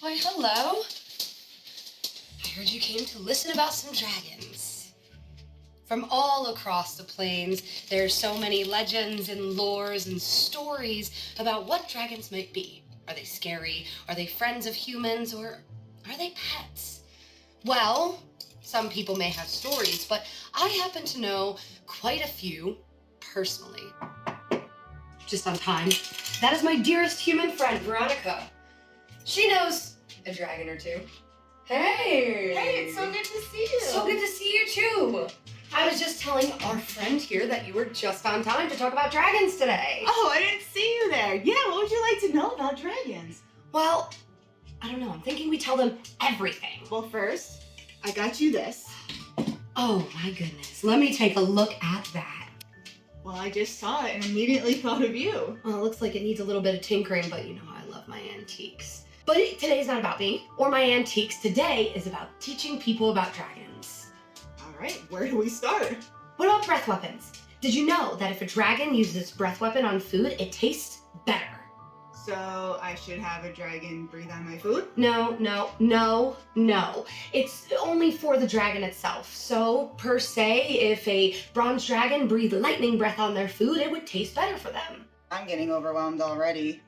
Why, hello. I heard you came to listen about some dragons. From all across the plains, there's so many legends and lores and stories about what dragons might be. Are they scary? Are they friends of humans? Or are they pets? Well, some people may have stories, but I happen to know quite a few personally. Just on time. That is my dearest human friend, Veronica. She knows a dragon or two. Hey! Hey, it's so good to see you. So good to see you too. I was just telling our friend here that you were just on time to talk about dragons today. Oh, I didn't see you there. Yeah, what would you like to know about dragons? Well, I don't know. I'm thinking we tell them everything. Well, first, I got you this. Oh my goodness. Let me take a look at that. Well, I just saw it and immediately thought of you. Well, it looks like it needs a little bit of tinkering, but you know I love my antiques. But today's not about me or my antiques. Today is about teaching people about dragons. All right, where do we start? What about breath weapons? Did you know that if a dragon uses its breath weapon on food, it tastes better? So I should have a dragon breathe on my food? No. It's only for the dragon itself. So, per se, if a bronze dragon breathed lightning breath on their food, it would taste better for them. I'm getting overwhelmed already.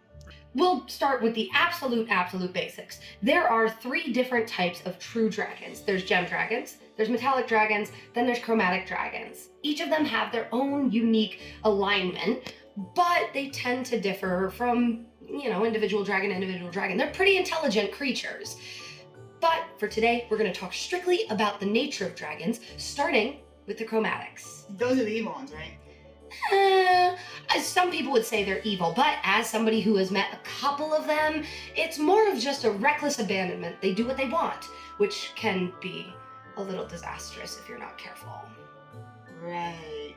We'll start with the absolute basics. There are 3 different types of true dragons. There's gem dragons, there's metallic dragons, then there's chromatic dragons. Each of them have their own unique alignment, but they tend to differ from, individual dragon. They're pretty intelligent creatures. But for today, we're going to talk strictly about the nature of dragons, starting with the chromatics. Those are the evil ones, right? Some people would say they're evil, but as somebody who has met a couple of them, it's more of just a reckless abandonment. They do what they want, which can be a little disastrous if you're not careful. Right.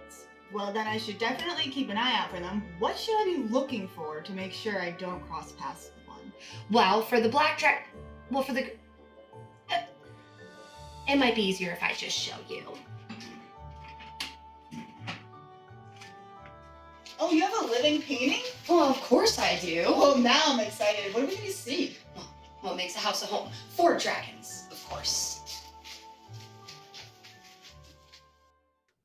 Well, then I should definitely keep an eye out for them. What should I be looking for to make sure I don't cross paths with one? Well, for the black dragon, it might be easier if I just show you. Oh, you have a living painting? Well, of course I do. Oh, now I'm excited. What are we going to see? Well, what makes a house a home? 4 dragons, of course.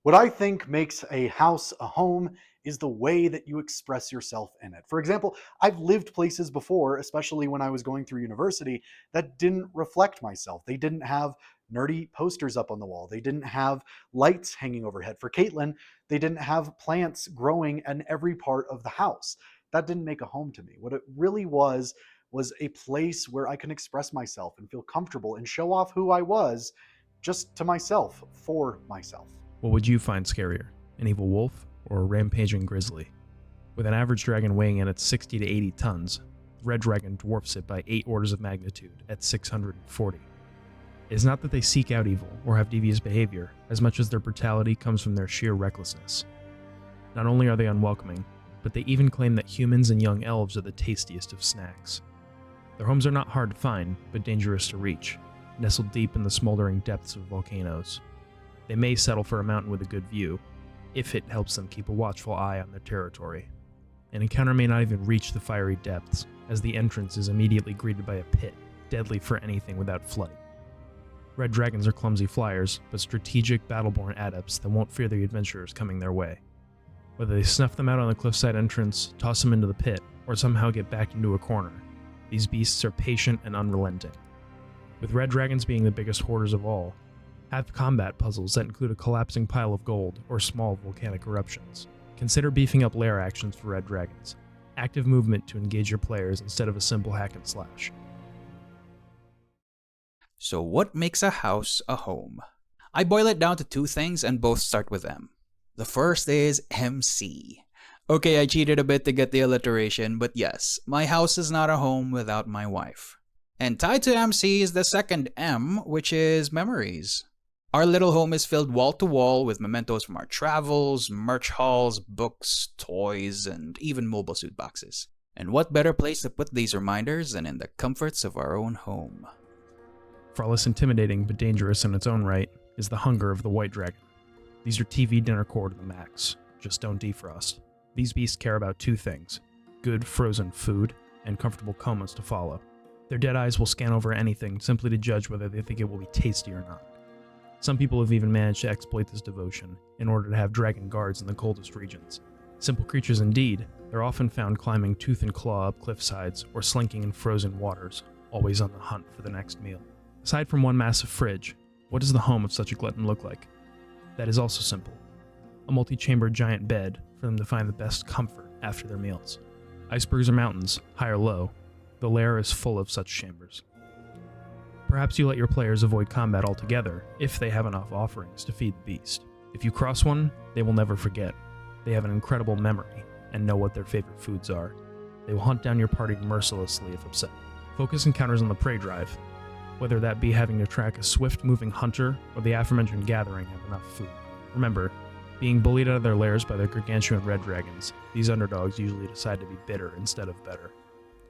What I think makes a house a home is the way that you express yourself in it. For example, I've lived places before, especially when I was going through university, that didn't reflect myself. They didn't have nerdy posters up on the wall. They didn't have lights hanging overhead. For Caitlin, they didn't have plants growing in every part of the house. That didn't make a home to me. What it really was a place where I can express myself and feel comfortable and show off who I was just to myself, for myself. What would you find scarier, an evil wolf or a rampaging grizzly? With an average dragon weighing in at 60 to 80 tons, Red Dragon dwarfs it by 8 orders of magnitude at 640. It is not that they seek out evil or have devious behavior, as much as their brutality comes from their sheer recklessness. Not only are they unwelcoming, but they even claim that humans and young elves are the tastiest of snacks. Their homes are not hard to find, but dangerous to reach, nestled deep in the smoldering depths of volcanoes. They may settle for a mountain with a good view, if it helps them keep a watchful eye on their territory. An encounter may not even reach the fiery depths, as the entrance is immediately greeted by a pit, deadly for anything without flight. Red dragons are clumsy flyers, but strategic, battle-born adepts that won't fear the adventurers coming their way. Whether they snuff them out on the cliffside entrance, toss them into the pit, or somehow get back into a corner, these beasts are patient and unrelenting. With red dragons being the biggest hoarders of all, have combat puzzles that include a collapsing pile of gold or small volcanic eruptions. Consider beefing up lair actions for red dragons. Active movement to engage your players instead of a simple hack and slash. So what makes a house a home? I boil it down to 2 things and both start with M. The first is MC. Okay, I cheated a bit to get the alliteration, but yes, my house is not a home without my wife. And tied to MC is the second M, which is memories. Our little home is filled wall to wall with mementos from our travels, merch hauls, books, toys, and even mobile suit boxes. And what better place to put these reminders than in the comforts of our own home? Far less intimidating but dangerous in its own right is the hunger of the white dragon. These are TV dinner core to the max, just don't defrost. These beasts care about 2 things: good frozen food and comfortable comas to follow. Their dead eyes will scan over anything simply to judge whether they think it will be tasty or not. Some people have even managed to exploit this devotion in order to have dragon guards in the coldest regions. Simple creatures indeed, they're often found climbing tooth and claw up cliff sides or slinking in frozen waters, always on the hunt for the next meal. Aside from one massive fridge, what does the home of such a glutton look like? That is also simple. A multi-chambered giant bed for them to find the best comfort after their meals. Icebergs or mountains, high or low, the lair is full of such chambers. Perhaps you let your players avoid combat altogether if they have enough offerings to feed the beast. If you cross one, they will never forget. They have an incredible memory and know what their favorite foods are. They will hunt down your party mercilessly if upset. Focus encounters on the prey drive, whether that be having to track a swift-moving hunter or the aforementioned gathering have enough food. Remember, being bullied out of their lairs by their gargantuan red dragons, these underdogs usually decide to be bitter instead of better.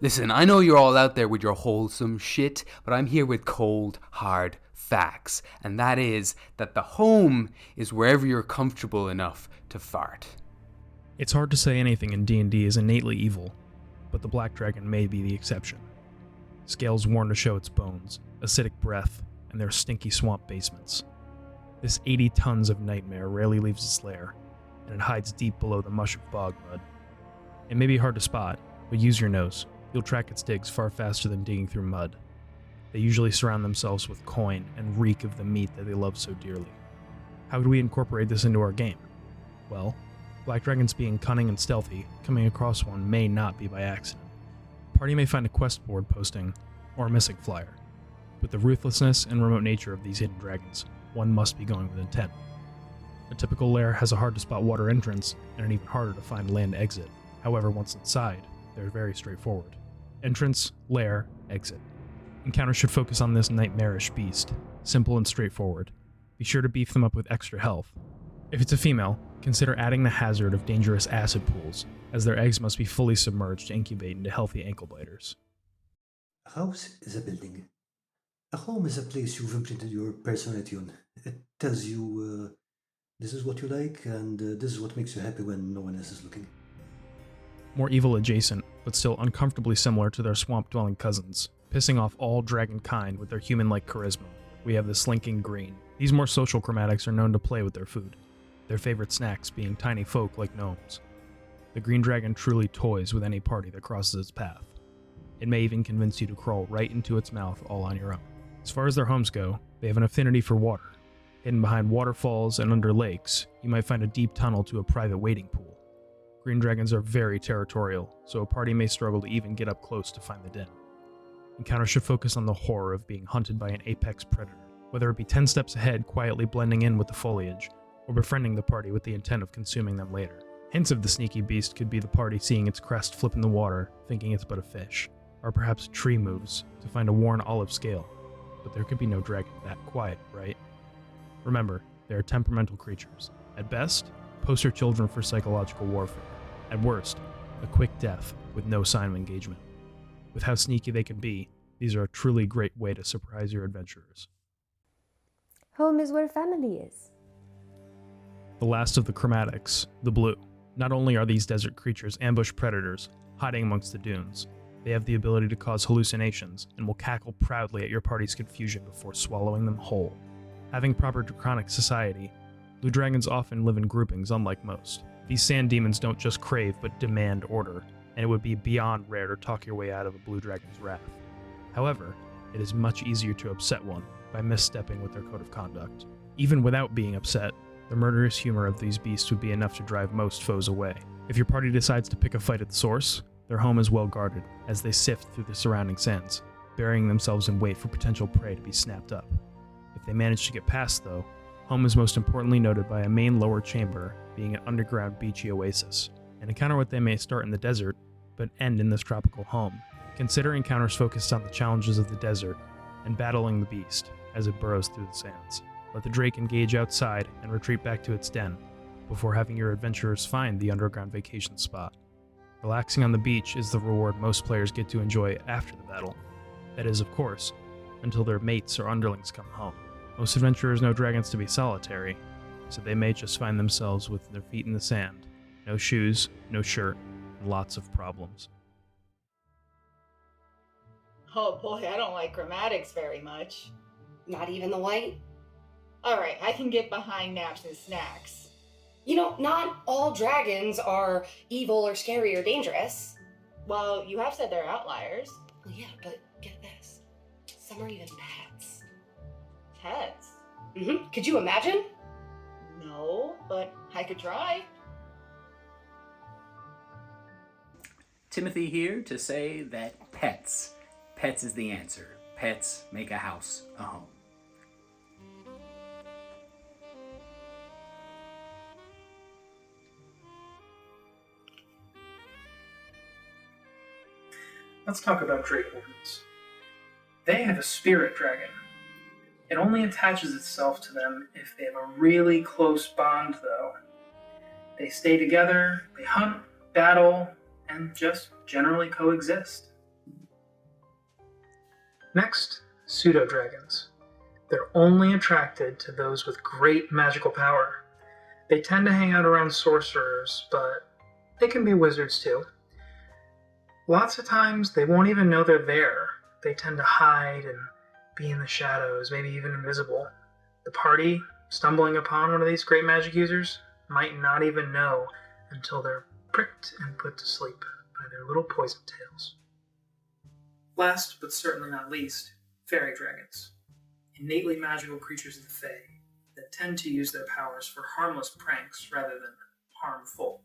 Listen, I know you're all out there with your wholesome shit, but I'm here with cold, hard facts, and that is that the home is wherever you're comfortable enough to fart. It's hard to say anything in D&D is innately evil, but the black dragon may be the exception. Scales worn to show its bones, acidic breath, and their stinky swamp basements. This 80 tons of nightmare rarely leaves its lair, and it hides deep below the mush of bog mud. It may be hard to spot, but use your nose. You'll track its digs far faster than digging through mud. They usually surround themselves with coin and reek of the meat that they love so dearly. How could we incorporate this into our game? Well, black dragons being cunning and stealthy, coming across one may not be by accident. The party may find a quest board posting, or a missing flyer. With the ruthlessness and remote nature of these hidden dragons, one must be going with intent. A typical lair has a hard-to-spot water entrance and an even harder to find land exit. However, once inside, they're very straightforward. Entrance, lair, exit. Encounters should focus on this nightmarish beast, simple and straightforward. Be sure to beef them up with extra health. If it's a female, consider adding the hazard of dangerous acid pools, as their eggs must be fully submerged to incubate into healthy ankle biters. A house is a building. A home is a place you've imprinted your personality on. It tells you, this is what you like, and this is what makes you happy when no one else is looking. More evil adjacent, but still uncomfortably similar to their swamp-dwelling cousins, pissing off all dragon kind with their human-like charisma. We have the slinking green. These more social chromatics are known to play with their food, their favorite snacks being tiny folk like gnomes. The green dragon truly toys with any party that crosses its path. It may even convince you to crawl right into its mouth all on your own. As far as their homes go, they have an affinity for water. Hidden behind waterfalls and under lakes, you might find a deep tunnel to a private wading pool. Green dragons are very territorial, so a party may struggle to even get up close to find the den. Encounters should focus on the horror of being hunted by an apex predator, whether it be 10 steps ahead quietly blending in with the foliage, or befriending the party with the intent of consuming them later. Hints of the sneaky beast could be the party seeing its crest flip in the water, thinking it's but a fish, or perhaps a tree moves to find a worn olive scale. But there could be no dragon that quiet, right? Remember, they are temperamental creatures. At best, poster children for psychological warfare. At worst, a quick death with no sign of engagement. With how sneaky they can be, these are a truly great way to surprise your adventurers. Home is where family is. The last of the chromatics, the blue. Not only are these desert creatures ambush predators, hiding amongst the dunes, they have the ability to cause hallucinations and will cackle proudly at your party's confusion before swallowing them whole. Having proper draconic society, blue dragons often live in groupings unlike most. These sand demons don't just crave but demand order, and it would be beyond rare to talk your way out of a blue dragon's wrath. However, it is much easier to upset one by misstepping with their code of conduct. Even without being upset, the murderous humor of these beasts would be enough to drive most foes away. If your party decides to pick a fight at the source, their home is well guarded as they sift through the surrounding sands, burying themselves in wait for potential prey to be snapped up. If they manage to get past, though, home is most importantly noted by a main lower chamber being an underground beachy oasis. An encounter what they may start in the desert, but end in this tropical home. Consider encounters focused on the challenges of the desert and battling the beast as it burrows through the sands. Let the drake engage outside and retreat back to its den, before having your adventurers find the underground vacation spot. Relaxing on the beach is the reward most players get to enjoy after the battle. That is, of course, until their mates or underlings come home. Most adventurers know dragons to be solitary, so they may just find themselves with their feet in the sand, no shoes, no shirt, and lots of problems. Oh boy, I don't like chromatics very much. Not even the white? Alright, I can get behind naps and snacks. You know, not all dragons are evil or scary or dangerous. Well, you have said they're outliers. Well, yeah, but get this. Some are even pets. Pets? Mm-hmm. Could you imagine? No, but I could try. Timothy here to say that pets is the answer. Pets make a house a home. Let's talk about Draconians. They have a spirit dragon. It only attaches itself to them if they have a really close bond, though. They stay together, they hunt, battle, and just generally coexist. Next, pseudo-dragons. They're only attracted to those with great magical power. They tend to hang out around sorcerers, but they can be wizards too. Lots of times, they won't even know they're there. They tend to hide and be in the shadows, maybe even invisible. The party, stumbling upon one of these great magic users, might not even know until they're pricked and put to sleep by their little poison tails. Last, but certainly not least, fairy dragons. Innately magical creatures of the Fae that tend to use their powers for harmless pranks rather than harmful.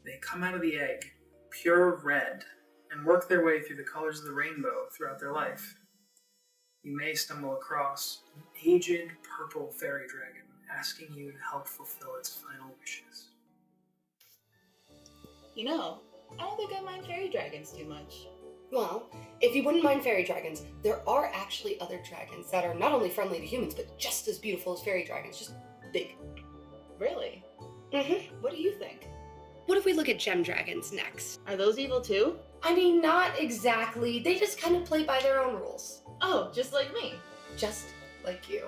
They come out of the egg, pure red, and work their way through the colors of the rainbow throughout their life. You may stumble across an aged purple fairy dragon asking you to help fulfill its final wishes. You know, I don't think I mind fairy dragons too much. Well, if you wouldn't mind fairy dragons, there are actually other dragons that are not only friendly to humans, but just as beautiful as fairy dragons, just big. Really? Mm-hmm. What do you think? What if we look at gem dragons next? Are those evil too? I mean, not exactly. They just kind of play by their own rules. Oh, just like me. Just like you.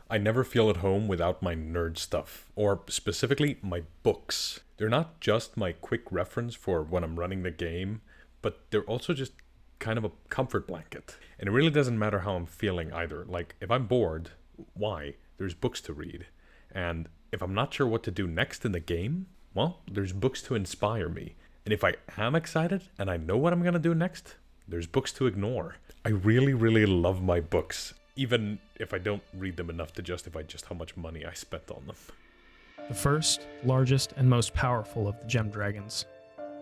I never feel at home without my nerd stuff, or specifically my books. They're not just my quick reference for when I'm running the game, but they're also just kind of a comfort blanket. And it really doesn't matter how I'm feeling either. Like, if I'm bored, why? There's books to read. And if I'm not sure what to do next in the game, well, there's books to inspire me. And if I am excited and I know what I'm gonna do next, there's books to ignore. I really, really love my books, even if I don't read them enough to justify just how much money I spent on them. The first, largest, and most powerful of the gem dragons,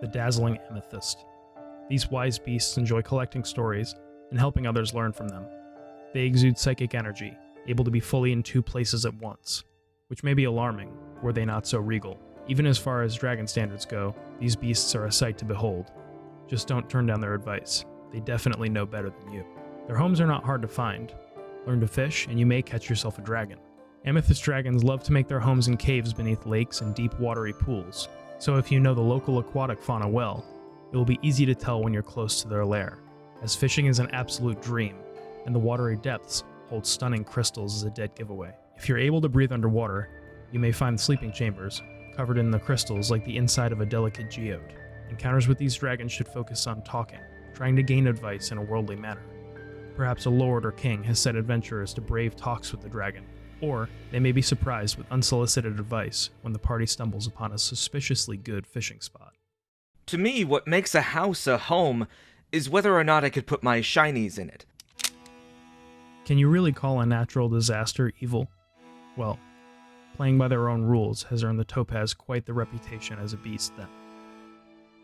the dazzling amethyst. These wise beasts enjoy collecting stories and helping others learn from them. They exude psychic energy, able to be fully in two places at once, which may be alarming, were they not so regal. Even as far as dragon standards go, these beasts are a sight to behold. Just don't turn down their advice. They definitely know better than you. Their homes are not hard to find. Learn to fish, and you may catch yourself a dragon. Amethyst dragons love to make their homes in caves beneath lakes and deep watery pools, so if you know the local aquatic fauna well, it will be easy to tell when you're close to their lair, as fishing is an absolute dream, and the watery depths hold stunning crystals as a dead giveaway. If you're able to breathe underwater, you may find sleeping chambers, covered in the crystals like the inside of a delicate geode. Encounters with these dragons should focus on talking, trying to gain advice in a worldly manner. Perhaps a lord or king has set adventurers to brave talks with the dragon, or they may be surprised with unsolicited advice when the party stumbles upon a suspiciously good fishing spot. To me, what makes a house a home is whether or not I could put my shinies in it. Can you really call a natural disaster evil? Well, playing by their own rules has earned the topaz quite the reputation as a beast then.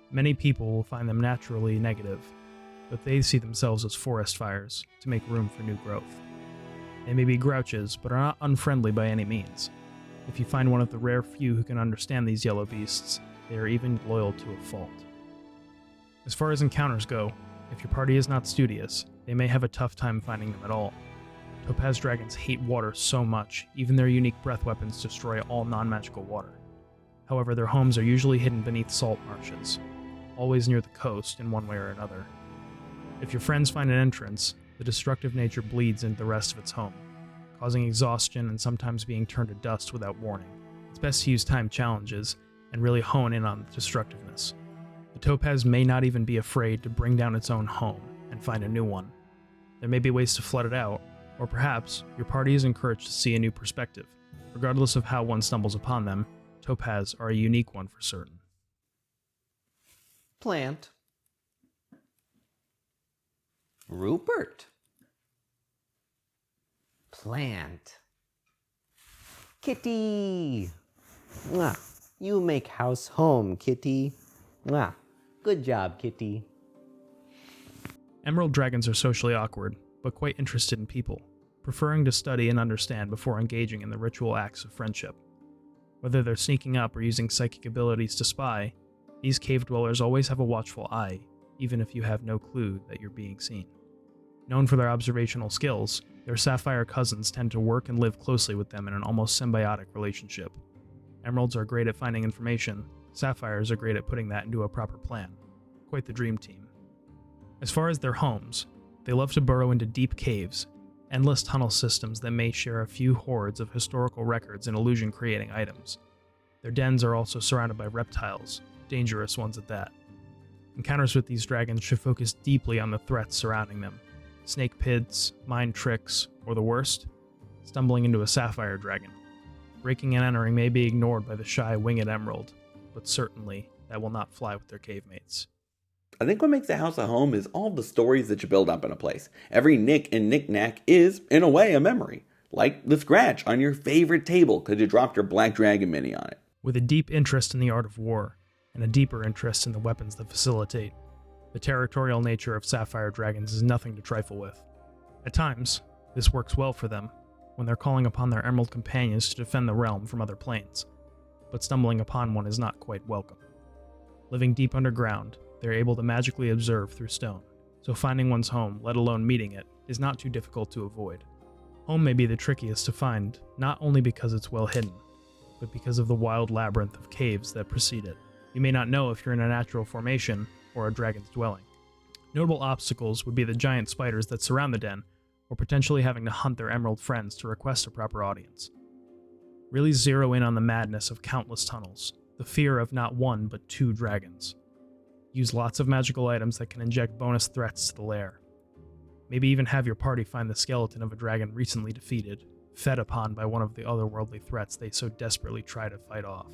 Many people will find them naturally negative, but they see themselves as forest fires to make room for new growth. They may be grouches, but are not unfriendly by any means. If you find one of the rare few who can understand these yellow beasts, they are even loyal to a fault. As far as encounters go, if your party is not studious, they may have a tough time finding them at all. Topaz dragons hate water so much, even their unique breath weapons destroy all non-magical water. However, their homes are usually hidden beneath salt marshes, always near the coast in one way or another. If your friends find an entrance, the destructive nature bleeds into the rest of its home, causing exhaustion and sometimes being turned to dust without warning. It's best to use time challenges and really hone in on the destructiveness. The topaz may not even be afraid to bring down its own home and find a new one. There may be ways to flood it out, or perhaps your party is encouraged to see a new perspective. Regardless of how one stumbles upon them, topaz are a unique one for certain. Plant. Rupert. Plant. Kitty. Mwah. You make house home, Kitty. Mwah. Good job, Kitty. Emerald dragons are socially awkward, but quite interested in people, preferring to study and understand before engaging in the ritual acts of friendship. Whether they're sneaking up or using psychic abilities to spy, these cave dwellers always have a watchful eye, even if you have no clue that you're being seen. Known for their observational skills, their sapphire cousins tend to work and live closely with them in an almost symbiotic relationship. Emeralds are great at finding information, sapphires are great at putting that into a proper plan. Quite the dream team. As far as their homes, they love to burrow into deep caves, endless tunnel systems that may share a few hordes of historical records and illusion-creating items. Their dens are also surrounded by reptiles, dangerous ones at that. Encounters with these dragons should focus deeply on the threats surrounding them. Snake pits, mind tricks, or the worst, stumbling into a sapphire dragon. Breaking and entering may be ignored by the shy winged emerald, but certainly that will not fly with their cave mates. I think what makes a house a home is all the stories that you build up in a place. Every nick and knick-knack is, in a way, a memory. Like the scratch on your favorite table because you dropped your black dragon mini on it. With a deep interest in the art of war, and a deeper interest in the weapons that facilitate, the territorial nature of sapphire dragons is nothing to trifle with. At times, this works well for them, when they're calling upon their emerald companions to defend the realm from other planes, but stumbling upon one is not quite welcome. Living deep underground, they're able to magically observe through stone, so finding one's home, let alone meeting it, is not too difficult to avoid. Home may be the trickiest to find, not only because it's well hidden, but because of the wild labyrinth of caves that precede it. You may not know if you're in a natural formation or a dragon's dwelling. Notable obstacles would be the giant spiders that surround the den, or potentially having to hunt their emerald friends to request a proper audience. Really zero in on the madness of countless tunnels, the fear of not one but two dragons. Use lots of magical items that can inject bonus threats to the lair. Maybe even have your party find the skeleton of a dragon recently defeated, fed upon by one of the otherworldly threats they so desperately try to fight off.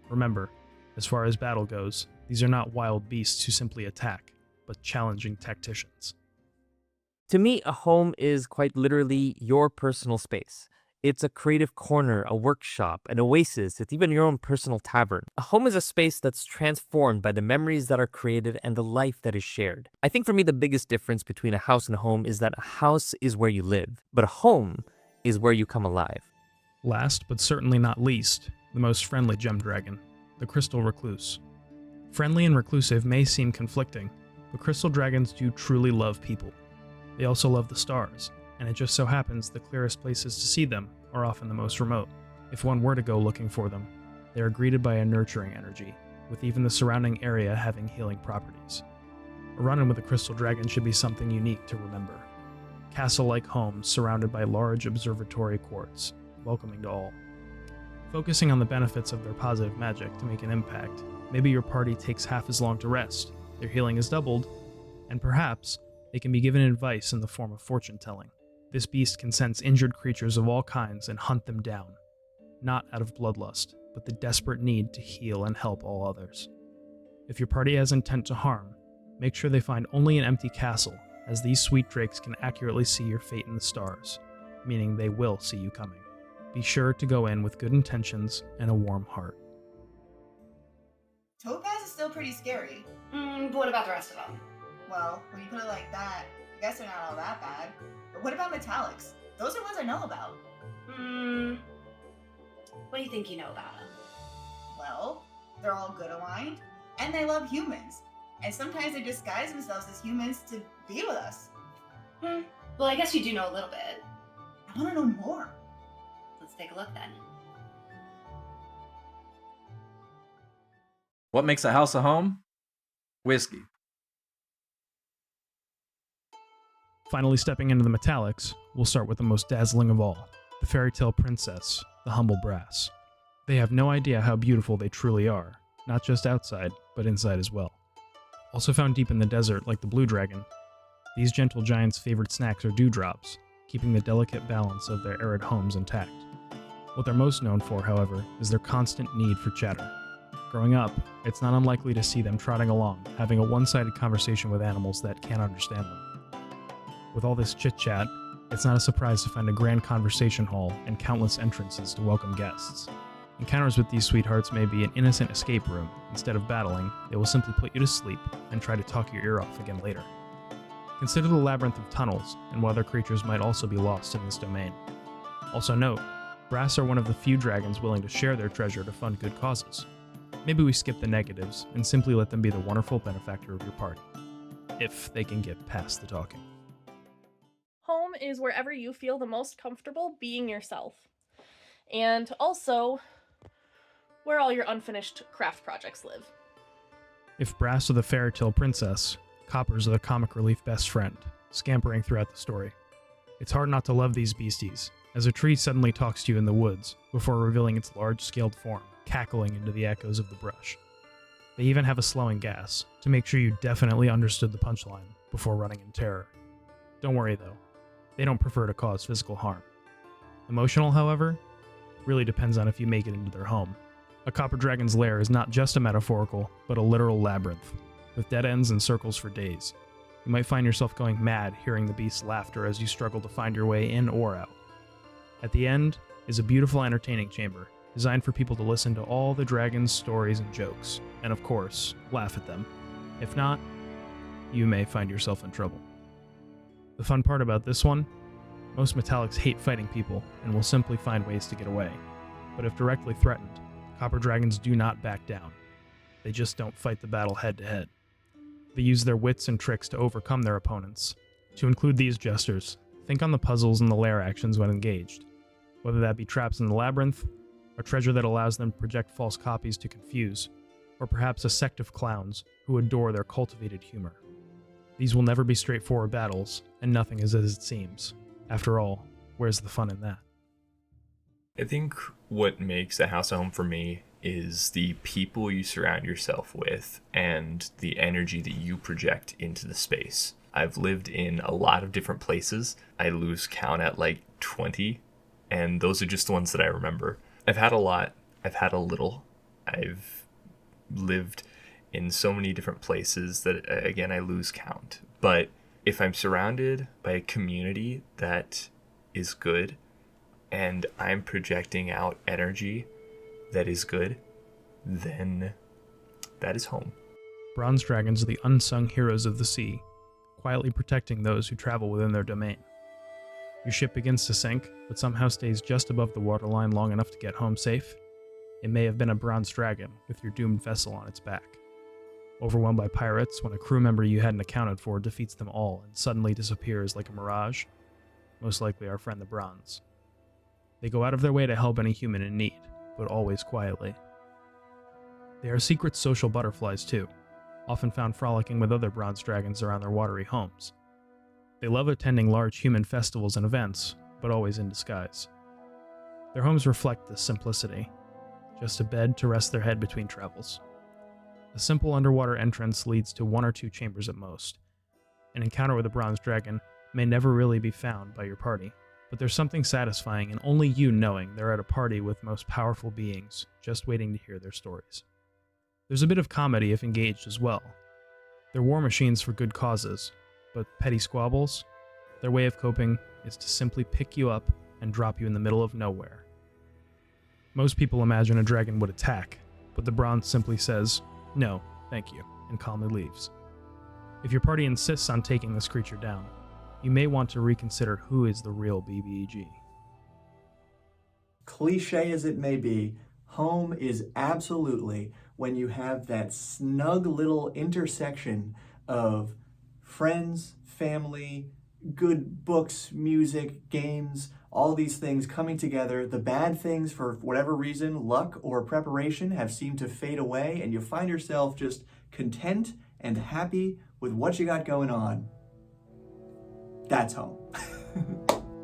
Remember, as far as battle goes, these are not wild beasts who simply attack, but challenging tacticians. To me, a home is quite literally your personal space. It's a creative corner, a workshop, an oasis, it's even your own personal tavern. A home is a space that's transformed by the memories that are created and the life that is shared. I think for me the biggest difference between a house and a home is that a house is where you live, but a home is where you come alive. Last, but certainly not least, the most friendly gem dragon, the crystal recluse. Friendly and reclusive may seem conflicting, but crystal dragons do truly love people. They also love the stars, and it just so happens the clearest places to see them are often the most remote. If one were to go looking for them, they are greeted by a nurturing energy, with even the surrounding area having healing properties. A run-in with a crystal dragon should be something unique to remember. Castle-like homes surrounded by large observatory courts, welcoming to all. Focusing on the benefits of their positive magic to make an impact, maybe your party takes half as long to rest, their healing is doubled, and perhaps they can be given advice in the form of fortune-telling. This beast can sense injured creatures of all kinds and hunt them down, not out of bloodlust, but the desperate need to heal and help all others. If your party has intent to harm, make sure they find only an empty castle, as these sweet drakes can accurately see your fate in the stars, meaning they will see you coming. Be sure to go in with good intentions and a warm heart. Topaz is still pretty scary. But what about the rest of them? Well, when you put it like that, I guess they're not all that bad. But what about metallics? Those are ones I know about. What do you think you know about them? Well, they're all good aligned, and they love humans. And sometimes they disguise themselves as humans to be with us. Well, I guess you do know a little bit. I want to know more. Let's take a look then. What makes a house a home? Whiskey. Finally stepping into the metallics, we'll start with the most dazzling of all, the fairy tale princess, the humble brass. They have no idea how beautiful they truly are, not just outside, but inside as well. Also found deep in the desert, like the blue dragon, these gentle giants' favorite snacks are dewdrops, keeping the delicate balance of their arid homes intact. What they're most known for, however, is their constant need for chatter. Growing up, it's not unlikely to see them trotting along, having a one-sided conversation with animals that can't understand them. With all this chit-chat, it's not a surprise to find a grand conversation hall and countless entrances to welcome guests. Encounters with these sweethearts may be an innocent escape room. Instead of battling, they will simply put you to sleep and try to talk your ear off again later. Consider the labyrinth of tunnels and what other creatures might also be lost in this domain. Also note, brass are one of the few dragons willing to share their treasure to fund good causes. Maybe we skip the negatives and simply let them be the wonderful benefactor of your party. If they can get past the talking. Home is wherever you feel the most comfortable being yourself. And also, where all your unfinished craft projects live. If brass are the fairy tale princess, coppers are the comic relief best friend, scampering throughout the story. It's hard not to love these beasties, as a tree suddenly talks to you in the woods before revealing its large-scaled form, cackling into the echoes of the brush. They even have a slowing gas, to make sure you definitely understood the punchline before running in terror. Don't worry though, they don't prefer to cause physical harm. Emotional, however, really depends on if you make it into their home. A copper dragon's lair is not just a metaphorical, but a literal labyrinth, with dead ends and circles for days. You might find yourself going mad hearing the beast's laughter as you struggle to find your way in or out. At the end is a beautiful entertaining chamber, designed for people to listen to all the dragon's stories and jokes, and of course, laugh at them. If not, you may find yourself in trouble. The fun part about this one, most metallics hate fighting people and will simply find ways to get away. But if directly threatened, copper dragons do not back down. They just don't fight the battle head to head. They use their wits and tricks to overcome their opponents. To include these jesters, think on the puzzles and the lair actions when engaged. Whether that be traps in the labyrinth, a treasure that allows them to project false copies to confuse, or perhaps a sect of clowns who adore their cultivated humor. These will never be straightforward battles, and nothing is as it seems. After all, where's the fun in that? I think what makes a house a home for me is the people you surround yourself with and the energy that you project into the space. I've lived in a lot of different places. I lose count at like 20, and those are just the ones that I remember. I've had a lot, I've had a little. I've lived in so many different places that, again, I lose count. But if I'm surrounded by a community that is good, and I'm projecting out energy that is good, then that is home. Bronze dragons are the unsung heroes of the sea, quietly protecting those who travel within their domain. Your ship begins to sink, but somehow stays just above the waterline long enough to get home safe. It may have been a bronze dragon with your doomed vessel on its back. Overwhelmed by pirates when a crew member you hadn't accounted for defeats them all and suddenly disappears like a mirage, most likely our friend the Bronze. They go out of their way to help any human in need, but always quietly. They are secret social butterflies too, often found frolicking with other bronze dragons around their watery homes. They love attending large human festivals and events, but always in disguise. Their homes reflect this simplicity, just a bed to rest their head between travels. A simple underwater entrance leads to 1 or 2 chambers at most. An encounter with a bronze dragon may never really be found by your party, but there's something satisfying in only you knowing they're at a party with most powerful beings, just waiting to hear their stories. There's a bit of comedy if engaged as well. They're war machines for good causes, but petty squabbles, their way of coping is to simply pick you up and drop you in the middle of nowhere. Most people imagine a dragon would attack, but the bronze simply says, "No, thank you," and calmly leaves. If your party insists on taking this creature down, you may want to reconsider who is the real BBEG. Cliche as it may be, home is absolutely when you have that snug little intersection of friends, family, good books, music, games, all these things coming together. The bad things, for whatever reason, luck or preparation, have seemed to fade away, and you find yourself just content and happy with what you got going on. That's home.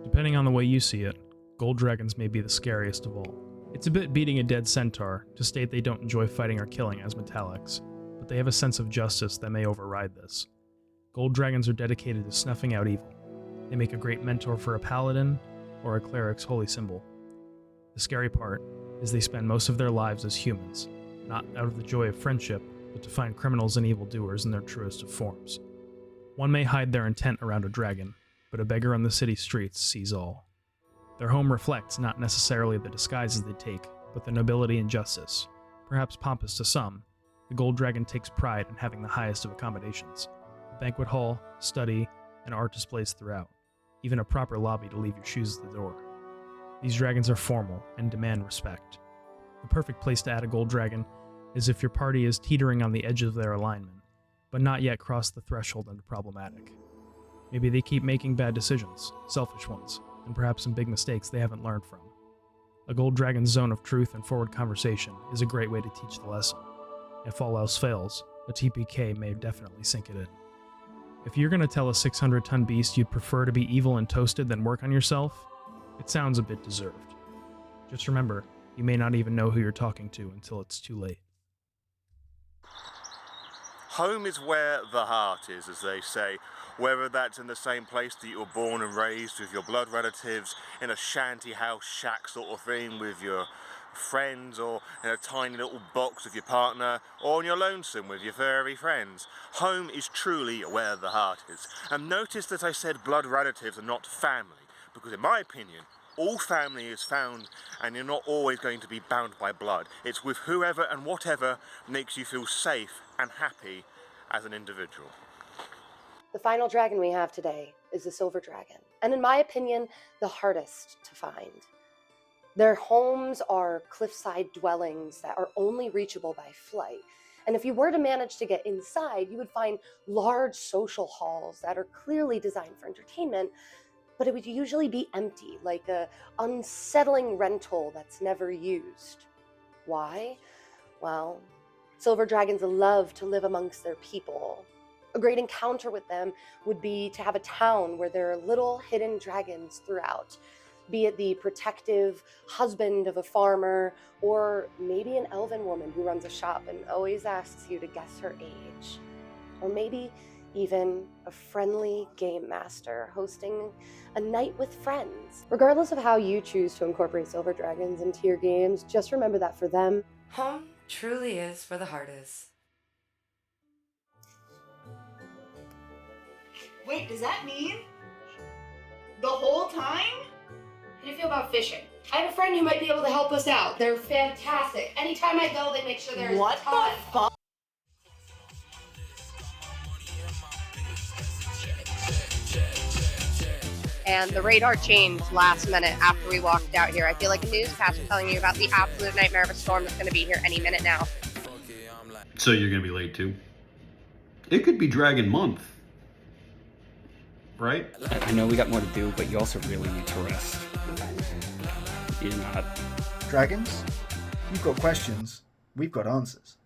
Depending on the way you see it, gold dragons may be the scariest of all. It's a bit beating a dead centaur to state they don't enjoy fighting or killing as metallics, but but they have a sense of justice that may override this. Gold dragons are dedicated to snuffing out evil. They make a great mentor for a paladin or a cleric's holy symbol. The scary part is they spend most of their lives as humans, not out of the joy of friendship, but to find criminals and evildoers in their truest of forms. One may hide their intent around a dragon, but a beggar on the city streets sees all. Their home reflects not necessarily the disguises they take, but the nobility and justice. Perhaps pompous to some, the gold dragon takes pride in having the highest of accommodations. A banquet hall, study, and art displays throughout. Even a proper lobby to leave your shoes at the door. These dragons are formal and demand respect. The perfect place to add a gold dragon is if your party is teetering on the edge of their alignment, but not yet crossed the threshold into problematic. Maybe they keep making bad decisions, selfish ones, and perhaps some big mistakes they haven't learned from. A gold dragon's zone of truth and forward conversation is a great way to teach the lesson. If all else fails, a TPK may definitely sink it in. If you're going to tell a 600-ton beast you'd prefer to be evil and toasted than work on yourself, it sounds a bit deserved. Just remember, you may not even know who you're talking to until it's too late. Home is where the heart is, as they say. Whether that's in the same place that you were born and raised with your blood relatives, in a shanty house shack sort of thing with your friends, or in a tiny little box with your partner, or on your lonesome with your furry friends. Home is truly where the heart is. And notice that I said blood relatives and not family, because in my opinion, all family is found, and you're not always going to be bound by blood. It's with whoever and whatever makes you feel safe and happy as an individual. The final dragon we have today is the silver dragon, and in my opinion, the hardest to find. Their homes are cliffside dwellings that are only reachable by flight. And if you were to manage to get inside, you would find large social halls that are clearly designed for entertainment, but it would usually be empty, like a unsettling rental that's never used. Why? Well, silver dragons love to live amongst their people. A great encounter with them would be to have a town where there are little hidden dragons throughout, be it the protective husband of a farmer, or maybe an elven woman who runs a shop and always asks you to guess her age. Or maybe even a friendly game master hosting a night with friends. Regardless of how you choose to incorporate silver dragons into your games, just remember that for them, home truly is where the heart is. Wait, does that mean the whole time? How do you feel about fishing? I have a friend who might be able to help us out. They're fantastic. Anytime I go, they make sure there's What a ton. the fuck? And the radar changed last minute after we walked out here. I feel like a newscaster telling you about the absolute nightmare of a storm that's going to be here any minute now. So you're going to be late too? It could be Dragon Month. Right? I know we got more to do, but you also really need to rest. You're not. Dragons? You've got questions. We've got answers.